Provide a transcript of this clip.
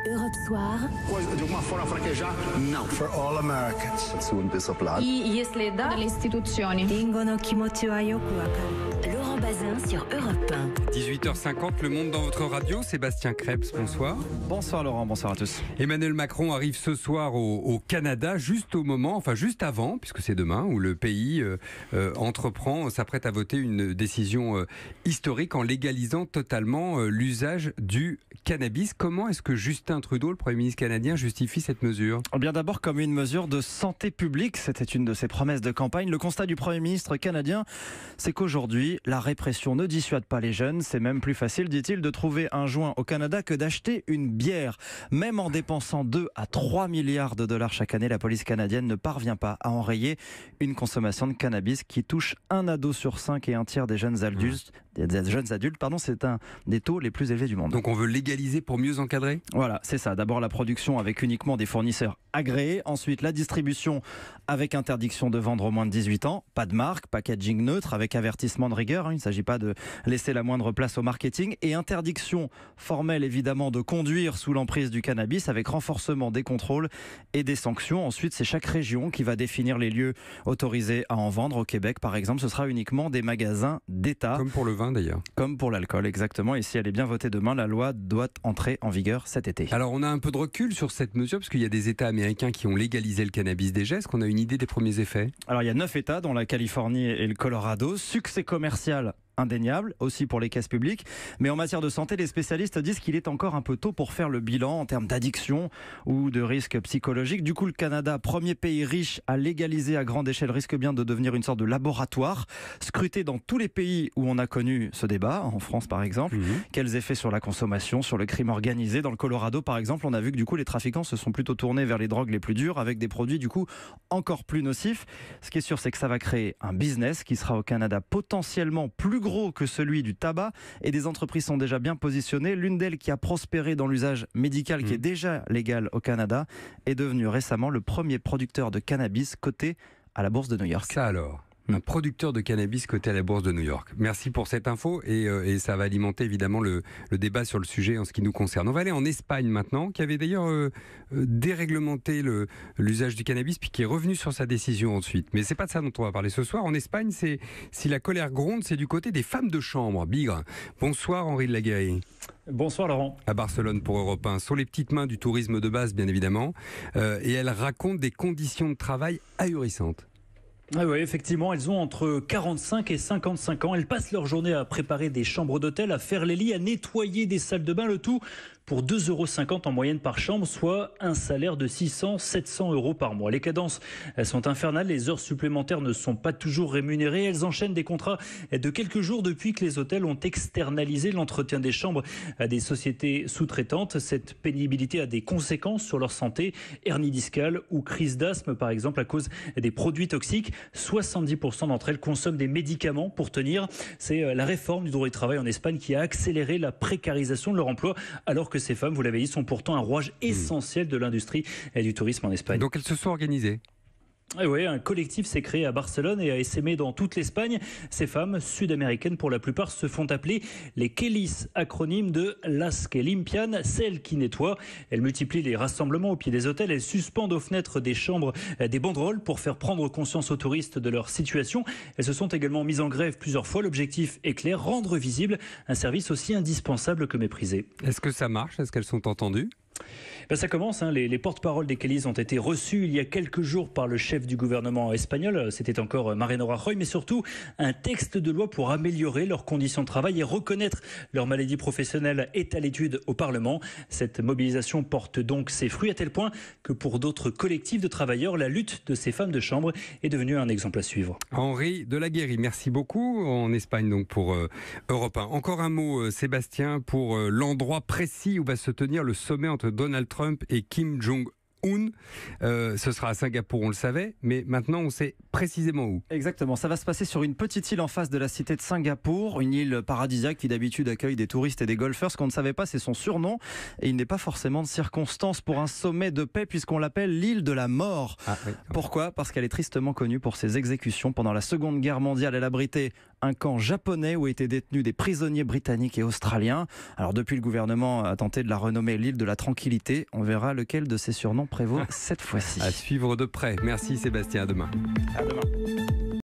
Europe Soir. Coisa de uma forma fraquejar? Não. For all Americans. Если да, dalle istituzioni. Laurent Bazin sur Europe 1. 18h50, Le Monde dans votre radio. Sébastien Krebs, bonsoir. Bonsoir Laurent, bonsoir à tous. Emmanuel Macron arrive ce soir au Canada, juste avant, puisque c'est demain, où le pays s'apprête à voter une décision historique en légalisant totalement l'usage du cannabis. Comment est-ce que Justin Trudeau, le Premier ministre canadien, justifie cette mesure ? Bien d'abord comme une mesure de santé publique, c'était une de ses promesses de campagne. Le constat du Premier ministre canadien, c'est qu'aujourd'hui, la répression ne dissuade pas les jeunes. C'est même plus facile, dit-il, de trouver un joint au Canada que d'acheter une bière. Même en dépensant 2 à 3 milliards de dollars chaque année, la police canadienne ne parvient pas à enrayer une consommation de cannabis qui touche 1 ado sur 5 et un tiers des jeunes adultes. C'est un des taux les plus élevés du monde. Donc on veut légaliser pour mieux encadrer ? Voilà, c'est ça. D'abord la production avec uniquement des fournisseurs agréés. Ensuite la distribution avec interdiction de vendre aux moins de 18 ans. Pas de marque, packaging neutre avec avertissement de rigueur. Il ne s'agit pas de laisser la moindre place au marketing. Et interdiction formelle évidemment de conduire sous l'emprise du cannabis avec renforcement des contrôles et des sanctions. Ensuite c'est chaque région qui va définir les lieux autorisés à en vendre. Au Québec par exemple, ce sera uniquement des magasins d'État. Comme pour le vin d'ailleurs. Comme pour l'alcool, exactement. Et si elle est bien votée demain, la loi doit entrer en vigueur cet été. Alors on a un peu de recul sur cette mesure parce qu'il y a des États américains qui ont légalisé le cannabis déjà. Est-ce qu'on a une idée des premiers effets ? Alors il y a 9 États dont la Californie et le Colorado. Succès commercial indéniable, aussi pour les caisses publiques. Mais en matière de santé, les spécialistes disent qu'il est encore un peu tôt pour faire le bilan en termes d'addiction ou de risques psychologiques. Du coup, le Canada, premier pays riche à légaliser à grande échelle, risque bien de devenir une sorte de laboratoire, scruté dans tous les pays où on a connu ce débat, en France par exemple. Quels effets sur la consommation, sur le crime organisé ? Dans le Colorado par exemple, on a vu que du coup les trafiquants se sont plutôt tournés vers les drogues les plus dures avec des produits du coup encore plus nocifs. Ce qui est sûr, c'est que ça va créer un business qui sera au Canada potentiellement plus gros que celui du tabac, et des entreprises sont déjà bien positionnées. L'une d'elles qui a prospéré dans l'usage médical qui est déjà légal au Canada est devenue récemment le premier producteur de cannabis coté à la bourse de New York. Ça alors, un producteur de cannabis coté à la bourse de New York. Merci pour cette info et ça va alimenter évidemment le débat sur le sujet en ce qui nous concerne. On va aller en Espagne maintenant, qui avait d'ailleurs déréglementé l'usage du cannabis puis qui est revenu sur sa décision ensuite. Mais c'est pas de ça dont on va parler ce soir. En Espagne, si la colère gronde, c'est du côté des femmes de chambre, Bigre. Bonsoir Henri de Laguérie. Bonsoir Laurent. À Barcelone pour Europe 1. Sur les petites mains du tourisme de base bien évidemment. Et elle raconte des conditions de travail ahurissantes. Ah oui, effectivement, elles ont entre 45 et 55 ans. Elles passent leur journée à préparer des chambres d'hôtel, à faire les lits, à nettoyer des salles de bain, le tout pour 2,50 € en moyenne par chambre, soit un salaire de 600-700 € par mois. Les cadences, elles sont infernales, les heures supplémentaires ne sont pas toujours rémunérées. Elles enchaînent des contrats de quelques jours depuis que les hôtels ont externalisé l'entretien des chambres à des sociétés sous-traitantes. Cette pénibilité a des conséquences sur leur santé, hernie discale ou crise d'asthme par exemple à cause des produits toxiques. 70% d'entre elles consomment des médicaments pour tenir. C'est la réforme du droit du travail en Espagne qui a accéléré la précarisation de leur emploi, alors que ces femmes, vous l'avez dit, sont pourtant un rouage essentiel de l'industrie et du tourisme en Espagne. Donc elles se sont organisées ? Oui, un collectif s'est créé à Barcelone et a essaimé dans toute l'Espagne. Ces femmes, sud-américaines pour la plupart, se font appeler les Kellys, acronyme de Las que limpian, celles qui nettoient. Elles multiplient les rassemblements au pied des hôtels. Elles suspendent aux fenêtres des chambres des banderoles pour faire prendre conscience aux touristes de leur situation. Elles se sont également mises en grève plusieurs fois. L'objectif est clair, rendre visible un service aussi indispensable que méprisé. Est-ce que ça marche ? Est-ce qu'elles sont entendues ? Ça commence, les porte-paroles des Kellys ont été reçus il y a quelques jours par le chef du gouvernement espagnol, c'était encore Mariano Rajoy, mais surtout un texte de loi pour améliorer leurs conditions de travail et reconnaître leur maladie professionnelle est à l'étude au Parlement. Cette mobilisation porte donc ses fruits à tel point que pour d'autres collectifs de travailleurs, la lutte de ces femmes de chambre est devenue un exemple à suivre. Henri de Laguérie, merci beaucoup. En Espagne donc pour Europe 1. Encore un mot Sébastien pour l'endroit précis où va se tenir le sommet entre Donald Trump et Kim Jong-un. Un. Ce sera à Singapour, on le savait, mais maintenant on sait précisément où. Exactement, ça va se passer sur une petite île en face de la cité de Singapour, une île paradisiaque qui d'habitude accueille des touristes et des golfeurs. Ce qu'on ne savait pas, c'est son surnom, et il n'est pas forcément de circonstance pour un sommet de paix puisqu'on l'appelle l'île de la mort. Ah, oui. Pourquoi ? Parce qu'elle est tristement connue pour ses exécutions. Pendant la Seconde Guerre mondiale, elle abritait un camp japonais où étaient détenus des prisonniers britanniques et australiens. Alors depuis, le gouvernement a tenté de la renommer l'île de la tranquillité. On verra lequel de ces surnoms prévaut cette fois-ci. À suivre de près. Merci Sébastien, à demain. À demain.